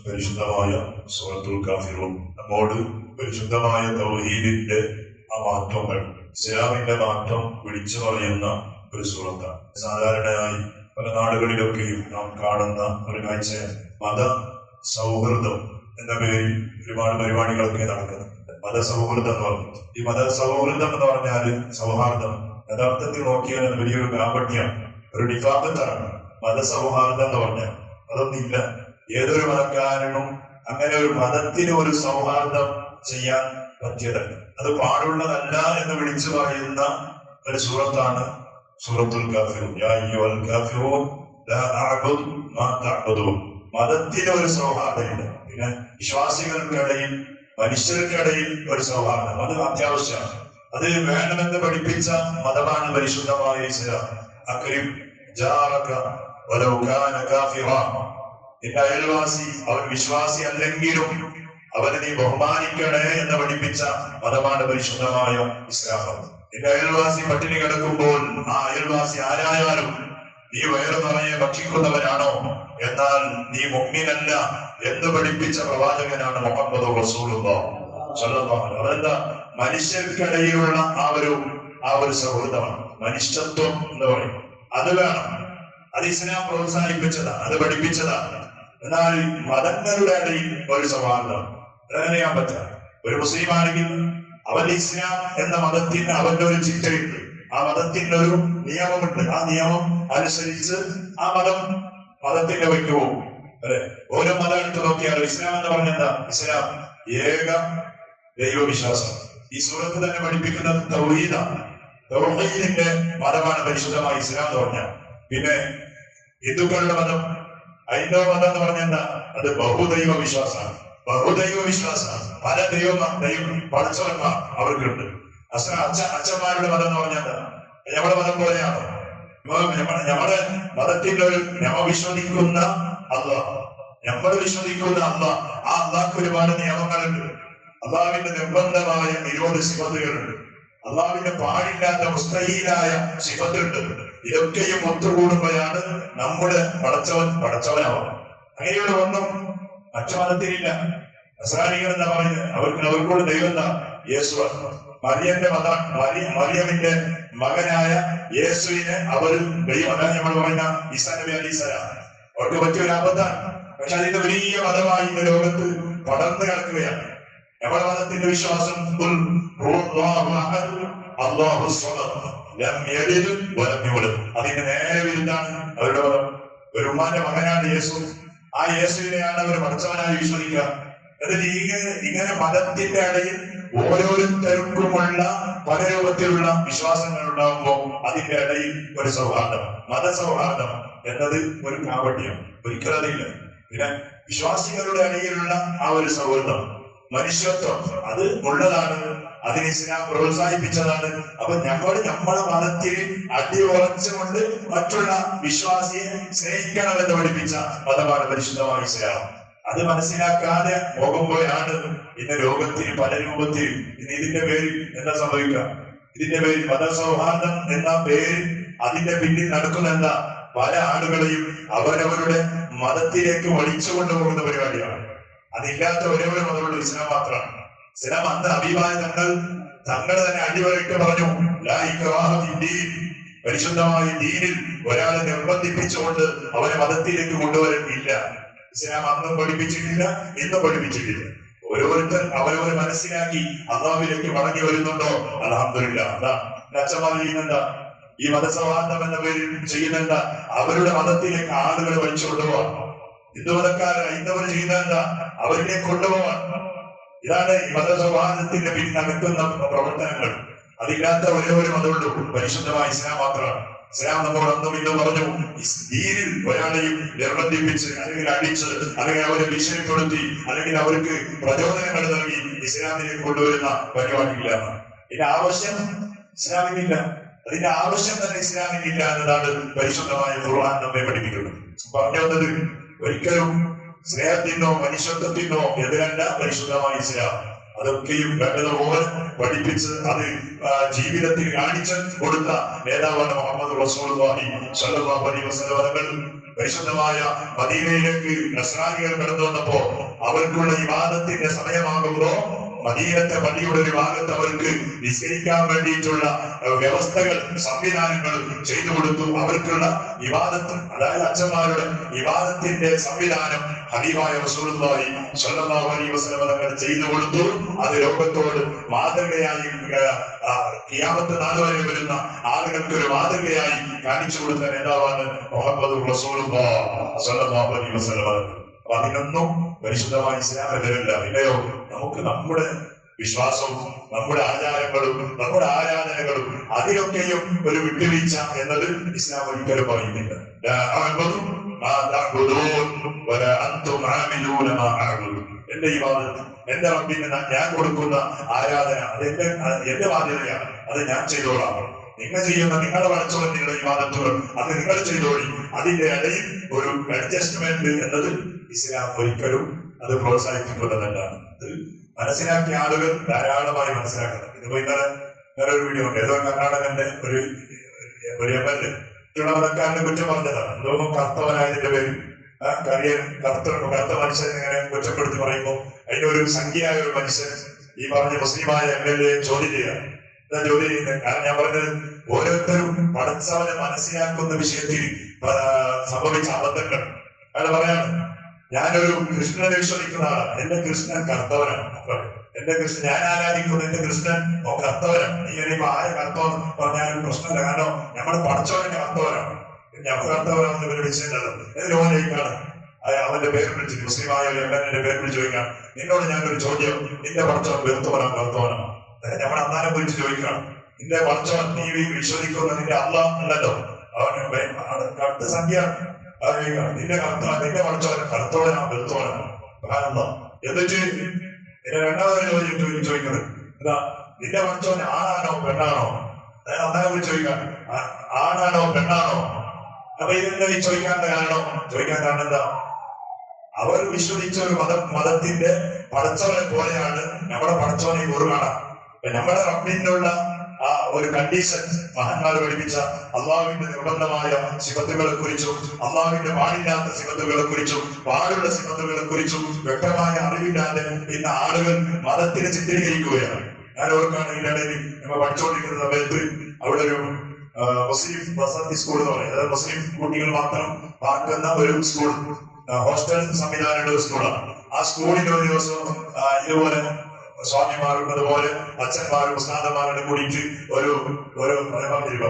പരിശുദ്ധമായ സൂറത്തുൽ കാഫിറൂൻ നമ്മോട് പരിശുദ്ധമായ തൗഹീദിന്റെ ആ മഹത്വങ്ങൾ, ഇസ്ലാമിന്റെ മഹത്വം വിളിച്ചു പറയുന്ന ഒരു സൂറത്താണ്. സാധാരണയായി പല നാടുകളിലൊക്കെയും നാം കാണുന്ന ഒരു കാഴ്ചയാണ് മത സൗഹൃദം എന്ന പേരിൽ ഒരുപാട് പരിപാടികളൊക്കെ നടക്കുന്നുണ്ട്. മതസൗഹൃദം എന്ന് പറഞ്ഞു. ഈ മതസൗഹൃദം എന്ന് പറഞ്ഞാൽ സൗഹാർദ്ദം യഥാർത്ഥത്തിൽ നോക്കിയാൽ വലിയൊരു കാപട്യം, ഒരു ഡിഫാക്റ്റാണ് മതസൗഹാർദ്ദം എന്ന് പറഞ്ഞാൽ. അതൊന്നില്ല. ഏതൊരു മതക്കാരനും അങ്ങനെ ഒരു മതത്തിന് ഒരു സൗഹാർദ്ദം ചെയ്യാൻ പറ്റിയതല്ല, അത് പാടുള്ളതല്ല എന്ന് വിളിച്ചു പറയുന്ന ഒരു സൂറത്താണ് സൂറത്തുൽ കാഫിറൂൻ. യാ അയ്യുഹൽ കാഫിറൂൻ ലാ അഅ്ബുദു മാ തഅ്ബുദൂൻ. മതത്തിന് ഒരു സൗഹാർദ്ദമുണ്ട്. പിന്നെ വിശ്വാസികൾക്കിടയിൽ, മനുഷ്യർക്കിടയിൽ ഒരു സൗഹാർദ്ദം, അത് അത്യാവശ്യമാണ്. അത് വേണമെന്ന് പഠിപ്പിച്ച മതമാണ് പരിശുദ്ധമായ ഇസ്ലാം. അക്രിം ജാറക വലൗ കാന കാഫിറാ. നിന്റെ അയൽവാസി അവൻ വിശ്വാസി അല്ലെങ്കിലും അവനെ നീ ബഹുമാനിക്കണേ എന്ന് പഠിപ്പിച്ച മതമാണ് പരിശുദ്ധമായ ഇസ്ലാം. നിന്റെ അയൽവാസി പട്ടിണി കിടക്കുമ്പോൾ ആ അയൽവാസി ആരായാലും നീ വയറു നിറയെ ഭക്ഷിക്കുന്നവനാണോ, എന്നാൽ നീ മുഅ്മിനല്ല എന്ന് പഠിപ്പിച്ച പ്രവാചകനാണ് മുഹമ്മദ് റസൂലുള്ളാഹി സ്വല്ലല്ലാഹു അലൈഹി വസല്ലം. അതെന്താ? മനുഷ്യർക്കിടയിലുള്ള ആ ഒരു സൗഹൃദമാണ്, മനുഷ്യത്വം എന്ന് പറയും. അത് വേണം. അത് ഇസ്ലാം പ്രോത്സാഹിപ്പിച്ചതാണ്, അത് പഠിപ്പിച്ചതാണ്. എന്നാൽ മതങ്ങളുടെ ഇടയിൽ ഒരു സൗഹാർദ്ദം അതെങ്ങനെയാൻ പറ്റാം? ഒരു മുസ്ലിം ആണെങ്കിൽ അവൻ ഇസ്ലാം എന്ന മതത്തിന് അവന്റെ ഒരു ചിട്ടയുണ്ട്, ആ മതത്തിന്റെ ഒരു നിയമമുണ്ട്. ആ നിയമം അനുസരിച്ച് ആ മതത്തിന്റെ വഴിക്ക് പോകും. അല്ലെ? ഓരോ മതം എടുത്ത് നോക്കിയാൽ ഇസ്ലാം എന്ന് പറഞ്ഞെന്താ? ഇസ്ലാം ഏക ദൈവവിശ്വാസം. ഈ സൂറത്ത് തന്നെ പഠിപ്പിക്കുന്നത് തൗഹീദാണ്. തൗഹീദിന്റെ മതമാണ് പരിശുദ്ധമായ ഇസ്ലാം എന്ന് പറഞ്ഞാൽ. പിന്നെ ഹിന്ദുക്കളുടെ മതം, ഹൈന്ദവ മതം എന്ന് പറഞ്ഞെന്താ? അത് ബഹുദൈവ വിശ്വാസമാണ്. ബഹുദൈവ വിശ്വാസമാണ്. പല പഠിച്ചവന്മാർ അവർക്കുണ്ട്. അച്ഛന്മാരുടെ മതം എന്ന് പറഞ്ഞെന്താ? നമ്മുടെ മതം പോലെയാണോ? നമ്മുടെ മതത്തിന്റെ ഒരു വിശ്വസിക്കുന്ന അല്ലാഹ്, നമ്മൾ വിശ്വസിക്കുന്ന അല്ലാഹ്, ആ അല്ലാഹ്ക്ക് ഒരുപാട് നിയമങ്ങളുണ്ട്. അല്ലാഹുവിന്റെ നിർബന്ധമായ നിരോധ സിഫത്തുകളുണ്ട്. അല്ലാഹുവിന്റെ പാടില്ലാത്ത മുസ്തഹീലായ സിഫത്തുണ്ട്. ഇതൊക്കെയും ഒത്തുകൂടുമ്പോഴാണ് നമ്മുടെ പടച്ചവനാവുക. അങ്ങനെയുള്ള ഒന്നും മറ്റു മതത്തിലില്ല. നസ്രാനികൾ എന്താ പറയുന്നത്? അവർക്കൂടെ ദൈവം എന്താ? യേശു. മറിയമിന്റെ മകനായ യേശുവിനെ അവരും ദൈവം, അതാണ് നമ്മൾ പറയുന്ന ഈസാ നബി അലൈഹിസ്സലാം. അവർക്ക് പറ്റിയ ഒരു അബദ്ധമാണ്. പക്ഷെ അതിന്റെ വലിയ മതമായി ഇന്ന് ലോകത്ത് പടർന്നു കിടക്കുകയാണ്. നമ്മുടെ മതത്തിന്റെ വിശ്വാസം അതിന്റെ നേരെ വിരുദ്ധാണ് അവരുടെ മതം. ഒരു ഉമ്മാന്റെ മകനാണ് യേശു. ആ യേശുവിനെയാണ് അവർ പഠിച്ചവനായി വിശ്വസിക്കുക. എന്നിട്ട് ഇങ്ങനെ മതത്തിന്റെ ഇടയിൽ ഓരോരുത്തർക്കുമുള്ള പല രൂപത്തിലുള്ള വിശ്വാസങ്ങൾ ഉണ്ടാകുമ്പോൾ അതിന്റെ ഇടയിൽ ഒരു സൗഹാർദ്ദം, മതസൗഹാർദ്ദം എന്നത് ഒരു കാപട്യം, ഒരിക്കലും അതില്ല. പിന്നെ വിശ്വാസികളുടെ ഇടയിലുള്ള ആ ഒരു സൗഹൃദം, മനുഷ്യത്വം, അത് ഉള്ളതാണ്. അതിന് ഇസ്ലാം പ്രോത്സാഹിപ്പിച്ചതാണ്. അപ്പൊ നമ്മളെ മതത്തിൽ അടിയുറച്ചുകൊണ്ട് മറ്റുള്ള വിശ്വാസിയെ സ്നേഹിക്കണമെന്ന് പഠിപ്പിച്ച മതമാണ് പരിശുദ്ധമായ ഇസ്ലാം. അത് മനസ്സിലാക്കാതെ പോകുമ്പോഴാണ് ഇന്ന് ലോകത്തിന് പല രൂപത്തിൽ ഇതിന്റെ പേരിൽ എന്താ സംഭവിക്കുക? ഇതിന്റെ പേരിൽ മതസൗഹാർദ്ദം എന്ന പേരിൽ അതിന്റെ പിന്നിൽ നടക്കുന്ന എന്താ? പല ആളുകളെയും അവരവരുടെ മതത്തിലേക്ക് വലിച്ചു കൊണ്ടുപോകുന്ന പരിപാടിയാണ്. അതില്ലാത്ത ഒരേ ഒരു മതമുള്ള ഇസ്ലാം മാത്രമാണ്. ഇസ്ലാം അന്ന് അഭിപ്രായ തങ്ങൾ തന്നെ അടിവരയിട്ട് പറഞ്ഞു, ലാ ഇക്റാഹ ഫിദ്ദീൻ. പരിശുദ്ധമായ ദീനിൽ ഒരാളെ നിർബന്ധിപ്പിച്ചുകൊണ്ട് അവരെ മതത്തിലേക്ക് കൊണ്ടുവരാൻ ഇല്ല. ഇസ്ലാം അന്നും പഠിപ്പിച്ചിട്ടില്ല, ഇന്നും പഠിപ്പിച്ചിട്ടില്ല. ഓരോരുത്തർ അവരവർ മനസ്സിലാക്കി അല്ലാഹുവിലേക്ക് മടങ്ങി വരുന്നുണ്ടോ? അൽഹംദുലില്ലാഹ്. അതാ അച്ഛന്മാർ ചെയ്യുന്നെന്താ? ഈ മതസൗഹാർദ്ദം എന്ന പേരിൽ ചെയ്യുന്നെന്താ? അവരുടെ മതത്തിലേക്ക് ആളുകൾ വലിച്ചു കൊണ്ടുപോവാൻ. ഹിന്ദുമതക്കാർ ഹൈന്ദവർ ചെയ്യുന്നതെന്താ? അവരിലേക്ക് കൊണ്ടുപോവാൻ. ഇതാണ് ഈ മതസൗഹാർദ്ദത്തിന്റെ പിന്നിൽ നടക്കുന്ന പ്രവർത്തനങ്ങൾ. അതില്ലാത്ത ഒരേ ഒരു മതമുള്ളൂ, പരിശുദ്ധമായ ഇസ്ലാം മാത്രമാണ്. ഇസ്ലാം നമ്മോട് അന്നും ഇന്നും പറഞ്ഞു, ദീനിൽ ഒരാളെയും നിർബന്ധിപ്പിച്ച് അല്ലെങ്കിൽ അടിച്ച് അല്ലെങ്കിൽ അവരെ ഭീഷണിപ്പെടുത്തി അല്ലെങ്കിൽ അവർക്ക് പ്രചോദനങ്ങൾ നൽകി ഇസ്ലാമിലേക്ക് കൊണ്ടുവരുന്ന പരിപാടിയില്ല. ഇതിന്റെ ആവശ്യം ഇസ്ലാമിനില്ല. അതിന്റെ ആവശ്യം തന്നെ ഇസ്ലാമിനില്ല എന്നതാണ് പരിശുദ്ധമായ ഖുർആൻ നമ്മെ പഠിപ്പിക്കുന്നത്. പറഞ്ഞു വന്നത് ഒരിക്കലും സ്നേഹത്തിനോ മനുഷ്യത്വത്തിനോ എതിരല്ല പരിശുദ്ധമായ ഇസ്ലാം. അതൊക്കെയും വേണ്ടതുപോലെ പഠിപ്പിച്ച് അത് ജീവിതത്തിൽ കാണിച്ചു കൊടുത്ത നേതാവാണ് മുഹമ്മദ് റസൂലുള്ളാഹി സ്വല്ലല്ലാഹു അലൈഹി വസല്ലം. പരിശുദ്ധമായ മദീനയിലേക്ക് നസ്രാനികൾ കടന്നു വന്നപ്പോ അവർക്കുള്ള ഇബാദത്തിന്റെ സമയമാകുമ്പോ മദീനത്തെ പള്ളിയുടെ ഒരു ഭാഗത്ത് അവർക്ക് നിസ്കരിക്കാൻ വേണ്ടിയിട്ടുള്ള വ്യവസ്ഥകൾ സംവിധാനങ്ങൾ ചെയ്തു കൊടുത്തു. അവർക്കുള്ള ഇബാദത്ത്, അതായത് അച്ഛന്മാരുടെ ഇബാദത്തിന്റെ സംവിധാനം ഹബീബായ റസൂലുള്ളാഹി സ്വല്ലല്ലാഹു അലൈഹി വസല്ലം തങ്ങൾ ചെയ്തു കൊടുത്തു. അത് ലോകത്തോട് മാതൃകയായി ഖിയാമത്ത് നാൾ വരെ വരുന്ന ആളുകൾക്ക് ഒരു മാതൃകയായി കാണിച്ചു കൊടുത്ത നേതാവാണ് മുഹമ്മദ് റസൂലുള്ളാഹി സ്വല്ലല്ലാഹു അലൈഹി വസല്ലം. അപ്പൊ അതിനൊന്നും പരിശുദ്ധമായ ഇസ്ലാമില്ല. ഇല്ലയോ, നമുക്ക് നമ്മുടെ വിശ്വാസവും നമ്മുടെ ആചാരങ്ങളും നമ്മുടെ ആരാധനകളും അതിലൊക്കെയും ഒരു വിട്ടുവീഴ്ച എന്നത് ഇസ്ലാം ഒരിക്കലും പറയുന്നില്ല. എന്റെ ഇബാദത്ത്, എന്റെ റബ്ബിന് ഞാൻ കൊടുക്കുന്ന ആരാധന അത് എന്റെ ബാധ്യതയാണ്, അത് ഞാൻ ചെയ്തോളാം. നിങ്ങൾ ചെയ്യുന്ന നിങ്ങളുടെ പടച്ചവൻ നിങ്ങളുടെ ഇബാദത്തുകൾ അത് നിങ്ങൾ ചെയ്തോളി. അതിന്റെ ഇടയിൽ ഒരു അഡ്ജസ്റ്റ്മെന്റ് എന്നത് ഇസ്ലാം ഒരിക്കലും അത് പ്രോത്സാഹിപ്പിക്കുന്നതല്ല. അത് മനസ്സിലാക്കിയ ആളുകൾ ധാരാളമായി മനസ്സിലാക്കണം. ഇതിപ്പോ ഇന്നലെ ഒരു വീഡിയോ ഉണ്ട്. ഏതോ കർണാടകന്റെ ഒരു MLA ചുണമതക്കാരനെ കുറ്റം പറഞ്ഞതാണ്. എന്തോ കർത്തവനായതിന്റെ പേര് കറുത്ത മനുഷ്യൻ ഇങ്ങനെ കുറ്റപ്പെടുത്തി പറയുമ്പോൾ അതിനൊരു സംഖ്യയായ ഒരു മനുഷ്യൻ ഈ പറഞ്ഞ മുസ്ലിമായ MLA ചോദ്യം ചെയ്യാം. എന്താ ചോദ്യം ചെയ്യുന്നത്? കാരണം ഞാൻ പറഞ്ഞത് ഓരോരുത്തരും പടച്ചവനെ മനസ്സിലാക്കുന്ന വിഷയത്തിൽ സംഭവിച്ച അബദ്ധങ്ങൾ അയാൾ പറയാണ്. ഞാനൊരു കൃഷ്ണനെ വിശ്വസിക്കുന്ന ആളാണ്. എന്റെ കൃഷ്ണൻ കർത്തവനാണ്. എന്റെ കൃഷ്ണൻ ഞാൻ ആരാധിക്കുന്ന എന്റെ കൃഷ്ണൻ കർത്തവനാണ്. നീ ഇനിയിപ്പോ ആരെ കർത്തവൻ പറഞ്ഞാലും പ്രശ്നമില്ല. കാരണം നമ്മുടെ പടച്ചവന്റെ കർത്തവനാണ്. ഞമ്മ കർത്തവനാണെന്ന് ഇവര് വിളിച്ചിട്ടുണ്ടല്ലോ. എന്നിട്ട് ഓനേക്കാണ് അവന്റെ പേര് വിളിച്ചിട്ട് മുസ്ലിമായ MLA പേര് വിളിച്ച് ചോദിക്കണം, നിന്നോട് ഞാനൊരു ചോദ്യം, നിന്റെ പടച്ചവൻ വെറുത്തവനാണ് കർത്തവനാണ്? നമ്മൾ അന്നാരം വിളിച്ച് ചോദിക്കണം, നിന്റെ പടച്ചവൻ നീ വിശ്വസിക്കുന്ന നിന്റെ അള്ളാഹ് ഉണ്ടല്ലോ, അവന് കറുത്ത സംഖ്യയാണ്. നിന്റെ പടച്ചവൻ കറുത്തവനാണ് വെറുത്തവനാണ്? എന്നിട്ട് എന്നെ രണ്ടാമതൊരു ചോദ്യം ചോദിക്കുന്നത് എന്താ, നിന്റെ പടച്ചവൻ ആണാണോ പെണ്ണാണോ? അന്നേരം വിളിച്ച് ചോദിക്കാം, ആണാണോ പെണ്ണാണോ? അപ്പൊ ഇതെന്താ ഈ ചോദിക്കാൻ കാരണം എന്താ? അവർ വിശ്വസിച്ച ഒരു മതത്തിന്റെ പടച്ചവനെ പോലെയാണ് നമ്മുടെ പടച്ചവനെ കുറുകാണ്. നമ്മുടെ റബ്ബിനുള്ള ആ ഒരു കണ്ടീഷൻ മഹാന്മാർ പഠിപ്പിച്ച അള്ളാഹുവിന്റെ നിർബന്ധമായ സിഫത്തുകളെ കുറിച്ചും അള്ളാഹുവിന്റെ പാടില്ലാത്ത സിഫത്തുകളെ കുറിച്ചും പാടുള്ള സിഫത്തുകളെ കുറിച്ചും വ്യക്തമായ അറിവില്ലാതെ ഇന്ന് ആളുകൾ മതത്തിനെ ചിത്രീകരിക്കുകയാണ്. ഞാൻ ഓർക്കാണ് ഇതിനിടയിൽ നമ്മൾ പഠിച്ചുകൊണ്ടിരിക്കുന്ന സമയത്ത് അവിടെ ഒരു മുസ്ലിം വസതി സ്കൂൾ എന്ന് പറയും, അതായത് മുസ്ലിം കുട്ടികൾ മാത്രം പാർക്കുന്ന ഒരു സ്കൂൾ, ഹോസ്റ്റൽ സംവിധാനമുള്ള ഒരു സ്കൂളാണ്. ആ സ്കൂളിൽ ഒരു ദിവസം ഇതുപോലെ സ്വാമിമാരും അതുപോലെ അച്ഛന്മാരും ഉസ്താദന്മാരുടെ കൂടിയിട്ട് ഒരു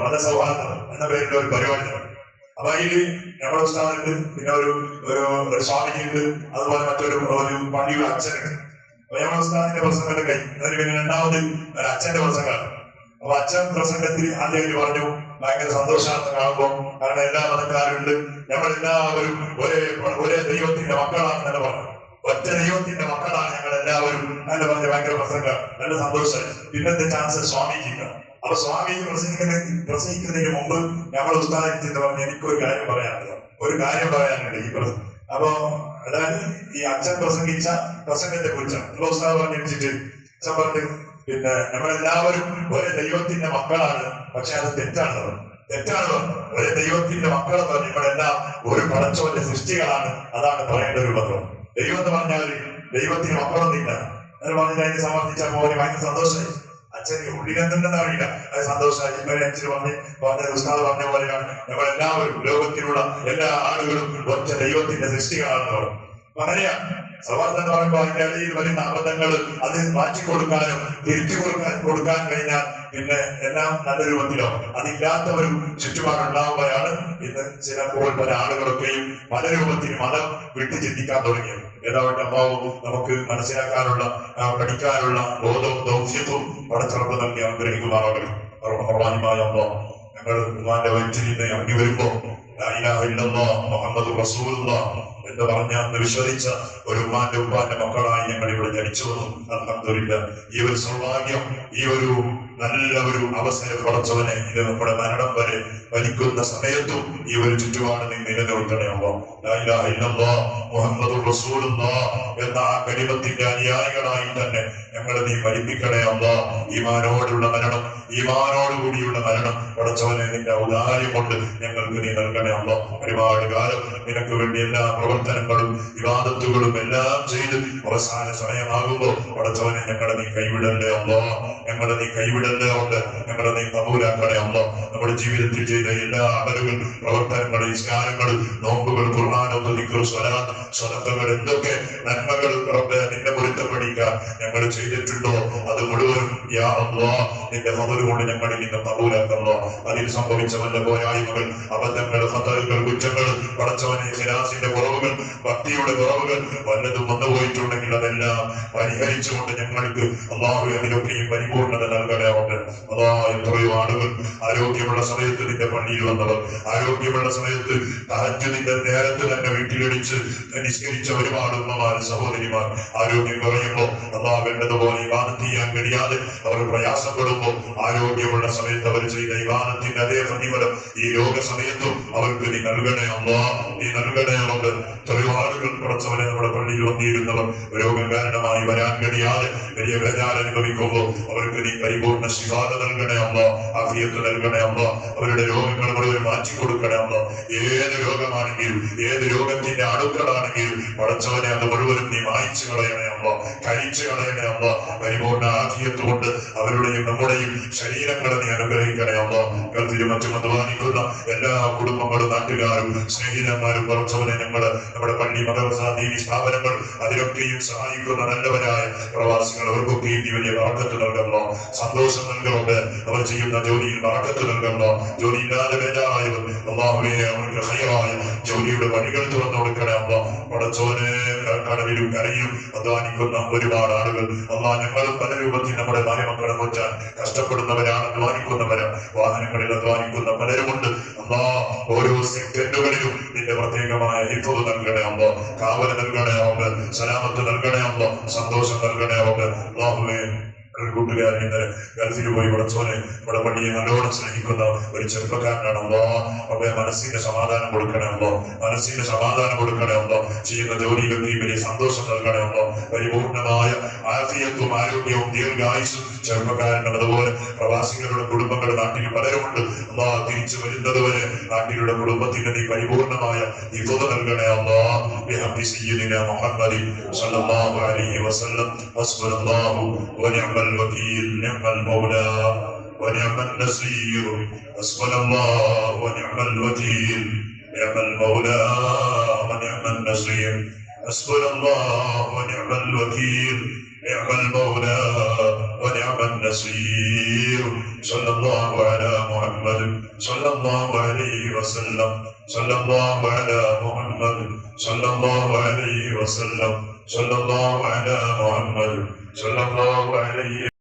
മതസൗഹാർദ്ദം എന്ന പേരിൽ ഒരു പരിപാടി നടക്കും. അപ്പൊ അതില് നമ്മുടെ ഉസ്താദുണ്ട്, പിന്നെ ഒരു സ്വാമിജിയുണ്ട്, അതുപോലെ മറ്റൊരു പള്ളിയുടെ അച്ഛനുണ്ട്. അപ്പൊ നമ്മുടെ ഉസ്താദിന്റെ പ്രസംഗം കഴിഞ്ഞു. അതിന് പിന്നെ രണ്ടാമത് ഒരു അച്ഛന്റെ പ്രസംഗമാണ്. അപ്പൊ അച്ഛൻ പ്രസംഗത്തിൽ ആദ്യം പറഞ്ഞു ഭയങ്കര സന്തോഷാർത്ഥം കാണുമ്പോ, കാരണം എല്ലാ മതക്കാരുണ്ട്, നമ്മളെല്ലാവരും ഒരേ ദൈവത്തിന്റെ മക്കളാണെന്നല്ല പറഞ്ഞു. ഒറ്റ ദൈവത്തിന്റെ മക്കളാണ് ഞങ്ങൾ എല്ലാവരും നല്ല പറഞ്ഞ ഭയങ്കര പ്രസംഗം, നല്ല സന്തോഷമായി. പിന്നത്തെ ചാൻസ് സ്വാമിജിക്ക്. അപ്പൊ സ്വാമി പ്രസംഗിക്കുന്നതിന് മുമ്പ് നമ്മൾ ഉസ്താദിച്ചിട്ട് പറഞ്ഞു, എനിക്കൊരു കാര്യം പറയാനുണ്ട് ഈ അപ്പൊ അതായത് ഈ അച്ഛൻ പ്രസംഗിച്ച പ്രസംഗത്തെ കുറിച്ചാണ്. അപ്പൊ ഉസ്താദ് പറഞ്ഞിട്ട് അച്ഛൻ പറഞ്ഞു, പിന്നെ നമ്മളെല്ലാവരും ഒരേ ദൈവത്തിന്റെ മക്കളാണ്, പക്ഷെ അത് തെറ്റാണ്. ഒരേ ദൈവത്തിന്റെ മക്കളെന്ന് പറഞ്ഞാൽ നമ്മളെല്ലാം ഒരു പടച്ചവന്റെ സൃഷ്ടികളാണ്. അതാണ് പറയേണ്ട ഒരു പത്രം. ദൈവം എന്ന് പറഞ്ഞാൽ ദൈവത്തിന് മക്കളൊന്നില്ല എന്ന് പറഞ്ഞിട്ട് അതിനെ സമർത്ഥിച്ചാൽ പോലെ ഭയങ്കര സന്തോഷമായി. അച്ഛന് ഉള്ളിലെന്തുണ്ടെന്ന് അറിയില്ല, അത് സന്തോഷമായി. അച്ഛന് പറഞ്ഞ ഉസ്താദ് പറഞ്ഞ പോലെയാണ് നമ്മളെല്ലാവരും ലോകത്തിലുള്ള എല്ലാ ആളുകളും ഒറ്റ ദൈവത്തിന്റെ സൃഷ്ടികളാണെന്ന് പറഞ്ഞു. അങ്ങനെയാണ് സൗഹാർദ്ദം എന്ന് പറയുമ്പോൾ അതിന്റെ ഇടയിൽ വരുന്ന അബദ്ധങ്ങൾ അത് മാറ്റിക്കൊടുക്കാനും തിരിച്ചു കൊടുക്കാൻ കഴിഞ്ഞാൽ പിന്നെ എല്ലാം നല്ല രൂപത്തിലോ അതില്ലാത്തവരും ചുറ്റുപാടുണ്ടാവുമ്പോഴാണ് ഇന്ന് ചിലപ്പോൾ പല ആളുകളൊക്കെയും പല രൂപത്തിൽ മതം വിട്ടു ചിന്തിക്കാൻ തുടങ്ങിയത്. ഏതാവട്ടെ അള്ളാഹു നമുക്ക് മനസ്സിലാക്കാനുള്ള പഠിക്കാനുള്ള ബോധവും ദൗത്യവും പടച്ചിറപ്പ് നൽകി അനുഗ്രഹിക്കുമാറാകണം. ഞങ്ങൾ ഉമ്മാന്റെ വയറ്റിൽ നിന്ന് ഇറങ്ങി വരുമ്പോ മുഹമ്മദ് റസൂലുള്ളാഹ് എന്ന് പറഞ്ഞ വിശ്വസിച്ച ഒരു ഉപ്പാന്റെ മക്കളായി ഞങ്ങൾ ഇവിടെ ജനിച്ചു വന്നു. അൽഹംദുലില്ലാഹ്. ഈ ഒരു സൗഭാഗ്യം, ഈ ഒരു നല്ല ഒരു അവസരം പടച്ചവനെ ഇത് നമ്മുടെ മരണം വരെ മരിക്കുന്ന സമയത്തും ഈ ഒരു ചുറ്റുപാട് നീ നിലനിർത്തണേ അല്ലാഹ്. ലാ ഇലാഹ ഇല്ലല്ലാഹ് മുഹമ്മദുർ റസൂലുള്ളാഹ് എന്ന ആ കലിമത്തിന്റെ അനുയായികളായി തന്നെ ഞങ്ങളെ നീ മരിപ്പിക്കണേ അല്ലാഹ്. ഈമാനോടുള്ള മരണം, ഈമാനോടുകൂടിയുള്ള മരണം പടച്ചവനെ നിന്റെ ഔദാര്യം കൊണ്ട് ഞങ്ങൾക്ക് നീ നൽകണേ അല്ലാഹ്. ഒരുപാട് കാലം നിനക്ക് വേണ്ടി എല്ലാ പ്രവർത്തനങ്ങളും ഇബാദത്തുകളും എല്ലാം ചെയ്ത് അവസാന സമയമാകുമ്പോ പടച്ചവനെ ഞങ്ങളെ നീ കൈവിടല്ലേ അല്ലാഹ്. ഞങ്ങളെ നീ കൈവിടല്ലേ ഉണ്ട്, ഞങ്ങളെ നീ കബൂലാക്കണേ അല്ലാഹ്. നമ്മുടെ ജീവിതത്തിൽ ചെയ്ത എല്ലാ അമലുകൾ, പ്രവർത്തനങ്ങൾ, നിസ്കാരങ്ങൾ, നോമ്പുകൾ, ഖുർആൻ, ദിക്ർ, സ്വലാത്ത്, സദഖകൾ, എന്തൊക്കെ നന്മകൾ റബ്ബേ നിന്നെ പൊരുത്തപ്പെടിക്കാൻ ഞങ്ങൾ ചെയ്തിട്ടുണ്ടോ അത് മുഴുവനും യാ അല്ലാഹ് നിന്റെ ഫضل കൊണ്ട് ഞങ്ങളിൽ നിന്ന് കബൂലാക്കല്ലോ. അതിൽ സംഭവിച്ച വല്ല പോരായ്മകൾ, അബദ്ധങ്ങൾ, ഖതറുകൾ, കുറ്റങ്ങൾ, പടച്ചവനെ ഖിലാസിന്റെ കുറവുകൾ, ഭക്തിയുടെ കുറവുകൾ വല്ലതും വന്നുപോയിട്ടുണ്ടെങ്കിൽ അതെല്ലാം പരിഹരിച്ചുകൊണ്ട് ഞങ്ങൾക്ക് അല്ലാഹു അതിലൊക്കെയും പരിപൂർണത നൽകണമുണ്ട്. അല്ലാഹ് എത്രയോ ആളുകൾ ആരോഗ്യമുള്ള സമയത്ത് നിന്റെ പള്ളിയിൽ വന്നവർ, ആരോഗ്യമുള്ള സമയത്ത് തഹജ്ജുദിന്റെ നേരത്ത് തന്നെ വീട്ടിലിടിച്ച് നിസ്കരിച്ച ഒരുപാട് ഉമ്മമാർ, സഹോദരിമാർ ആരോഗ്യം കുറയുമ്പോൾ അല്ലാഹ് വേണ്ടതുപോലെ ഇബാദത്ത് ചെയ്യാൻ കഴിയാതെ അവർ പ്രയാസപ്പെടുമ്പോൾ ആരോഗ്യമുള്ള സമയത്ത് അവർ ചെയ്ത ഇബാദത്തിന്റെ അതേ പ്രതിഫലം ഈ രോഗ സമയത്തും അവർക്ക് നീ നൽകണേ അല്ലാഹ്. നീ നൽകണേ ഉണ്ട്. എത്രയോ ആളുകൾ പടച്ചവനെ നമ്മുടെ പള്ളിയിൽ വന്നിരുന്നവർ രോഗം കാരണമായി വരാൻ കഴിയാതെ വലിയ വേദന അനുഭവിക്കുമ്പോൾ അവർക്ക് നീ പരിപൂർണ്ണ ശിഫാഅ നൽകണേ അല്ലാഹ്. ആഫിയത്ത് നൽകണേ അല്ലാഹ്. അവരുടെ രോഗങ്ങൾ മുഴുവൻ മാറ്റി കൊടുക്കണേ അല്ലാഹ്. ഏത് രോഗമാണെങ്കിലും, ഏത് രോഗത്തിന്റെ അണുക്കളാണെങ്കിലും പടച്ചവനെ അത് മുഴുവനും നീ മായ്ച്ചു കളയണേ അല്ലാഹ്, കരിച്ചു കളയണേ അല്ലാഹ്. പരിപൂർണ്ണ ആഫിയത്ത് കൊണ്ട് അവരുടെയും നമ്മുടെയും ശരീരങ്ങളെ നീ അനുഗ്രഹിക്കണേ അല്ലാഹ്. ഗൾഫിലും മറ്റും അധ്വാനിക്കുന്ന എല്ലാ കുടുംബങ്ങളും, നാട്ടുകാരും, സ്നേഹിതന്മാരും പടച്ചവനെ നമ്മുടെ പള്ളി, മദ്രസ, ദീനി സ്ഥാപനങ്ങൾ അതിലൊക്കെയും സഹായിക്കുന്ന നല്ലവരായ പ്രവാസികൾ അവർക്കൊക്കെയും നീ വലിയ ബറക്കത്ത് നൽകണോ, സന്തോഷം നൽകണോണ്ട്. അവർ ചെയ്യുന്ന ജോലിയിൽ ബറക്കത്ത് നൽകണോ. ജോലി ഇല്ലാതെ ബേജാറായവർ അല്ലാഹുവേ അവർക്ക് ഹൈറായ ജോലിയുടെ വഴികൾ തുറന്നു കൊടുക്കണേ അല്ലാഹ്. പടച്ചവനെ കടവിലും കരയിലും അധ്വാനിക്കുന്ന ഒരുപാട് ആളുകൾ അല്ലാഹ്, ഞങ്ങളും പല രൂപത്തിൽ നമ്മുടെ ഭാര്യമക്കളെ നോക്കാൻ കഷ്ടപ്പെടുന്നവരാണ്, അധ്വാനിക്കുന്നവരാണ്. വാഹനങ്ങളിൽ അധ്വാനിക്കുന്ന പലരുമുണ്ട് അല്ലാഹ്. ഓരോ സെക്കൻഡുകളിലും നിന്റെ പ്രത്യേകമായ ഹിഫ്ദ് നൽകണേ അല്ലാഹ്, കാവൽ നൽകണേ അല്ലാഹ്, സലാമത്ത് നൽകണേ അല്ലാഹ്, സന്തോഷം നൽകണേ അല്ലാഹ്. അല്ലാഹുവേ ഒരു കൂട്ടുകാരൻ ഇന്നലെ ഗൾഫിൽ പോയി പടച്ചോനെ നമ്മുടെ പള്ളിയെ നല്ലോണം സ്നേഹിക്കുന്ന ഒരു ചെറുപ്പക്കാരനാണ് അല്ലാഹ്. അവയെ മനസ്സിന്റെ സമാധാനം കൊടുക്കണേ അല്ലാഹ്, മനസ്സിന്റെ സമാധാനം കൊടുക്കണേ അല്ലാഹ്. ചെയ്യുന്ന ജോലികൾക്ക് വലിയ സന്തോഷം നൽകണേ അല്ലാഹ്. പരിപൂർണമായ ആഫിയത്തും ആരോഗ്യവും ദീർഘായുസ്സും ചെറുപ്പക്കാരനും അതുപോലെ പ്രവാസികളുടെ കുടുംബങ്ങളുടെ നാട്ടിൽ പലരുമുണ്ട് അല്ലാഹ്. തിരിച്ചു വരുന്നത് വരെ നാട്ടിലുള്ള കുടുംബത്തിന് നീ പരിപൂർണമായ ഹിഫ്ദ് നൽകണേ അല്ലാഹ്. ബിഹഖി സയ്യിദിനാ മുഹമ്മദ് സ്വല്ലല്ലാഹു അലൈഹി വസല്ലം. ഹസ്ബുനല്ലാഹു വനിഅമൽ الوكيل نعم المولى ونعم النصير. حسبنا الله ونعم الوكيل نعم المولى ونعم النصير. حسبنا الله ونعم الوكيل نعم المولى ونعم النصير. صلى الله على محمد صلى الله عليه وسلم. صلى الله على محمد صلى الله عليه وسلم. صلى الله على محمد صلى الله عليه